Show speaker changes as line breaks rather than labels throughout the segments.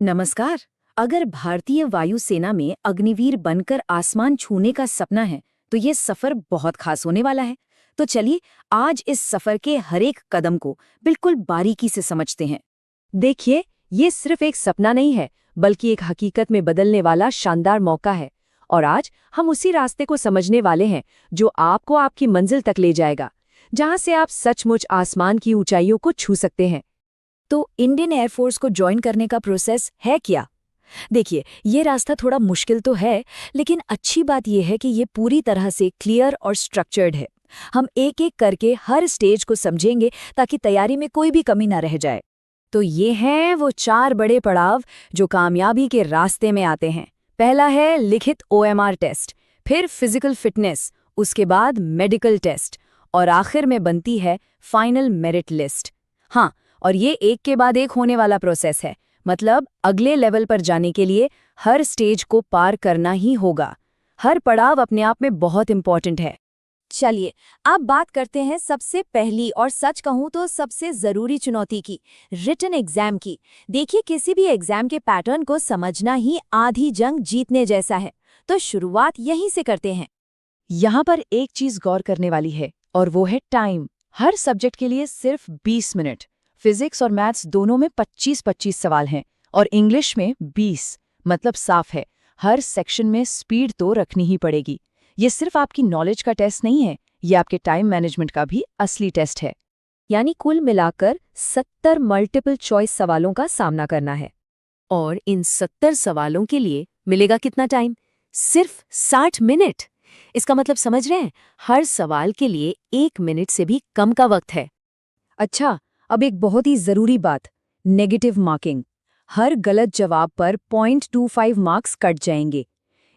नमस्कार। अगर भारतीय वायुसेना में अग्निवीर बनकर आसमान छूने का सपना है तो ये सफर बहुत खास होने वाला है। तो चलिए आज इस सफर के हर एक कदम को बिल्कुल बारीकी से समझते हैं।
देखिए, ये सिर्फ एक सपना नहीं है, बल्कि एक हकीकत में बदलने वाला शानदार मौका है। और आज हम उसी रास्ते को समझने वाले हैं जो आपको आपकी मंजिल तक ले जाएगा, जहां से आप सचमुच आसमान की ऊंचाइयों को छू सकते हैं।
तो इंडियन एयरफोर्स को ज्वाइन करने का प्रोसेस है क्या? देखिए, ये रास्ता थोड़ा मुश्किल तो है, लेकिन अच्छी बात यह है कि ये पूरी तरह से क्लियर और स्ट्रक्चर्ड है। हम एक एक करके हर स्टेज को समझेंगे ताकि तैयारी में कोई भी कमी ना रह जाए। तो ये हैं वो 4 बड़े पड़ाव जो कामयाबी के रास्ते में आते हैं। पहला है लिखित OMR टेस्ट, फिर फिजिकल फिटनेस, उसके बाद मेडिकल टेस्ट और आखिर में बनती है फाइनल मेरिट लिस्ट। हाँ, और ये एक के बाद एक होने वाला प्रोसेस है, मतलब अगले लेवल पर जाने के लिए हर स्टेज को पार करना ही होगा। हर पड़ाव अपने आप में बहुत इंपॉर्टेंट है।
चलिए, अब बात करते हैं सबसे पहली और सच कहूं तो सबसे जरूरी चुनौती की, रिटन एग्जाम की। देखिए, किसी भी एग्जाम के पैटर्न को समझना ही आधी जंग जीतने जैसा है। तो शुरुआत यहीं से करते हैं।
यहाँ पर एक चीज गौर करने वाली है और वो है टाइम। हर सब्जेक्ट के लिए सिर्फ 20 मिनट। फिजिक्स और मैथ्स दोनों में 25-25 सवाल हैं और इंग्लिश में 20। मतलब साफ है, हर सेक्शन में स्पीड तो रखनी ही पड़ेगी। ये सिर्फ आपकी नॉलेज का टेस्ट नहीं है, ये आपके टाइम मैनेजमेंट का भी असली टेस्ट है।
यानी कुल मिलाकर 70 मल्टीपल चॉइस सवालों का सामना करना है।
और इन 70 सवालों के लिए मिलेगा कितना टाइम? सिर्फ 60 मिनट। इसका मतलब समझ रहे हैं, हर सवाल के लिए 1 मिनट से भी कम का वक्त है।
अच्छा, अब एक बहुत ही जरूरी बात, नेगेटिव मार्किंग। हर गलत जवाब पर 0.25 मार्क्स कट जाएंगे।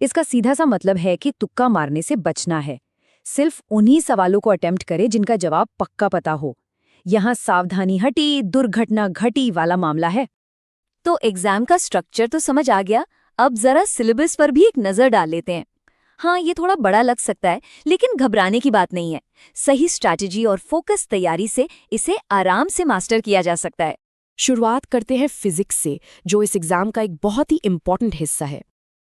इसका सीधा सा मतलब है कि तुक्का मारने से बचना है। सिर्फ उन्हीं सवालों को अटेम्प्ट करें जिनका जवाब पक्का पता हो। यहाँ सावधानी हटी दुर्घटना घटी वाला मामला है।
तो एग्जाम का स्ट्रक्चर तो समझ आ गया, अब जरा सिलेबस पर भी एक नजर डाल लेते हैं। हाँ, ये थोड़ा बड़ा लग सकता है, लेकिन घबराने की बात नहीं है। सही स्ट्रैटेजी और फोकस तैयारी से इसे आराम से मास्टर किया जा सकता है।
शुरुआत करते हैं फिजिक्स से, जो इस एग्जाम का एक बहुत ही इम्पॉर्टेंट हिस्सा है।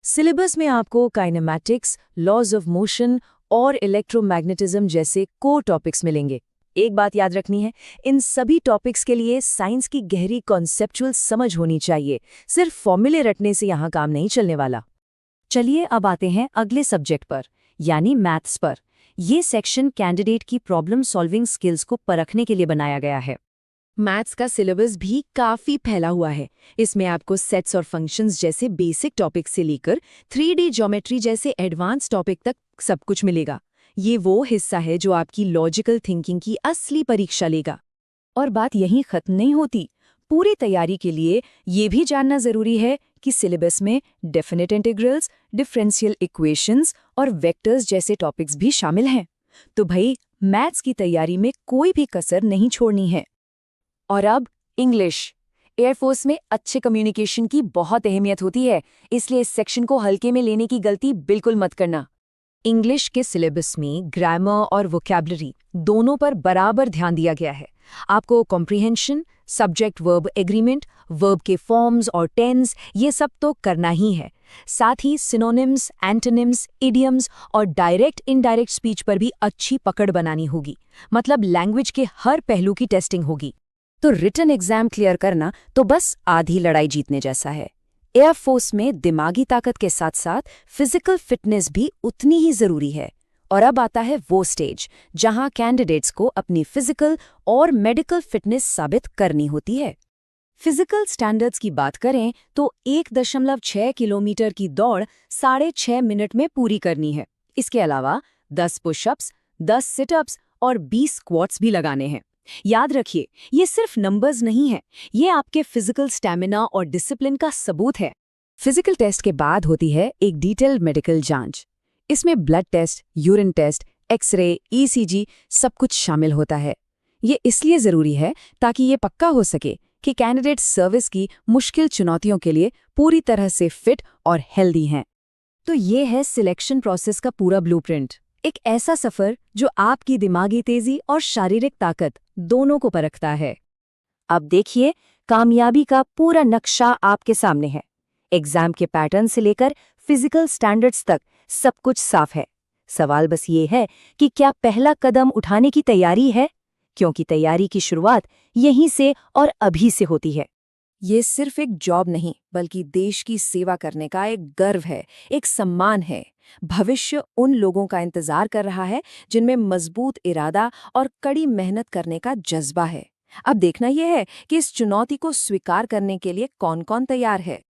सिलेबस में आपको काइनेमैटिक्स, लॉज ऑफ मोशन और इलेक्ट्रोमैग्नेटिज्म जैसे कोर टॉपिक्स मिलेंगे। एक बात याद रखनी है, इन सभी टॉपिक्स के लिए साइंस की गहरी कॉन्सेप्चुअल समझ होनी चाहिए। सिर्फ फॉर्मूले रटने से यहाँ काम नहीं चलने वाला।
चलिए अब आते हैं अगले सब्जेक्ट पर, यानी मैथ्स पर। ये सेक्शन कैंडिडेट की प्रॉब्लम सॉल्विंग स्किल्स को परखने के लिए बनाया गया है।
मैथ्स का सिलेबस भी काफी फैला हुआ है। इसमें आपको सेट्स और फंक्शंस जैसे बेसिक टॉपिक से लेकर 3D ज्योमेट्री जैसे एडवांस टॉपिक तक सब कुछ मिलेगा। ये वो हिस्सा है जो आपकी लॉजिकल थिंकिंग की असली परीक्षा लेगा।
और बात यहीं खत्म नहीं होती। पूरी तैयारी के लिए ये भी जानना जरूरी है कि सिलेबस में डेफिनेट इंटीग्रल्स, डिफरेंशियल इक्वेशंस और वेक्टर्स जैसे टॉपिक्स भी शामिल हैं। तो भाई, मैथ्स की तैयारी में कोई भी कसर नहीं छोड़नी है। और अब इंग्लिश। एयरफोर्स में अच्छे कम्युनिकेशन की बहुत अहमियत होती है, इसलिए इस सेक्शन को हल्के में लेने की गलती बिल्कुल मत करना। इंग्लिश के सिलेबस में ग्रामर और वोकैबुलरी दोनों पर बराबर ध्यान दिया गया है। आपको comprehension, subject verb agreement, verb के फॉर्म्स और टेंस, ये सब तो करना ही है। साथ ही सिनोनिम्स, एंटोनिम्स, इडियम्स और डायरेक्ट इनडायरेक्ट स्पीच पर भी अच्छी पकड़ बनानी होगी। मतलब लैंग्वेज के हर पहलू की टेस्टिंग होगी। तो रिटन एग्जाम क्लियर करना तो बस आधी लड़ाई जीतने जैसा है। एयरफोर्स में दिमागी ताकत के साथ साथ फिजिकल फिटनेस भी उतनी ही जरूरी है। और अब आता है वो स्टेज जहां कैंडिडेट्स को अपनी फिजिकल और मेडिकल फिटनेस साबित करनी होती है। फिजिकल स्टैंडर्ड्स की बात करें तो 1.6 किलोमीटर की दौड़ 6.5 मिनट में पूरी करनी है। इसके अलावा 10 पुशअप्स, 10 सिटअप्स और 20 स्क्वाट्स भी लगाने हैं। याद रखिए, ये सिर्फ नंबर्स नहीं है, ये आपके फिजिकल स्टैमिना और डिसिप्लिन का सबूत है। फिजिकल टेस्ट के बाद होती है एक डिटेल्ड मेडिकल जांच। इसमें blood test, urine test, x-ray, ECG सब कुछ शामिल होता है। ये इसलिए जरूरी है ताकि ये पक्का हो सके कि कैंडिडेट सर्विस की मुश्किल चुनौतियों के लिए पूरी तरह से फिट और हेल्दी हैं। तो ये है सिलेक्शन प्रोसेस का पूरा ब्लूप्रिंट। एक ऐसा सफर जो आपकी दिमागी तेजी और शारीरिक ताकत दोनों को परखता है। अब देखिए, कामयाबी का पूरा नक्शा आपके सामने है। एग्जाम के पैटर्न से लेकर फिजिकल स्टैंडर्ड्स तक सब कुछ साफ है। सवाल बस ये है कि क्या पहला कदम उठाने की तैयारी है, क्योंकि तैयारी की शुरुआत यहीं से और अभी से होती है।
ये सिर्फ एक जॉब नहीं, बल्कि देश की सेवा करने का एक गर्व है, एक सम्मान है। भविष्य उन लोगों का इंतजार कर रहा है जिनमें मजबूत इरादा और कड़ी मेहनत करने का जज्बा है। अब देखना यह है कि इस चुनौती को स्वीकार करने के लिए कौन-कौन तैयार है।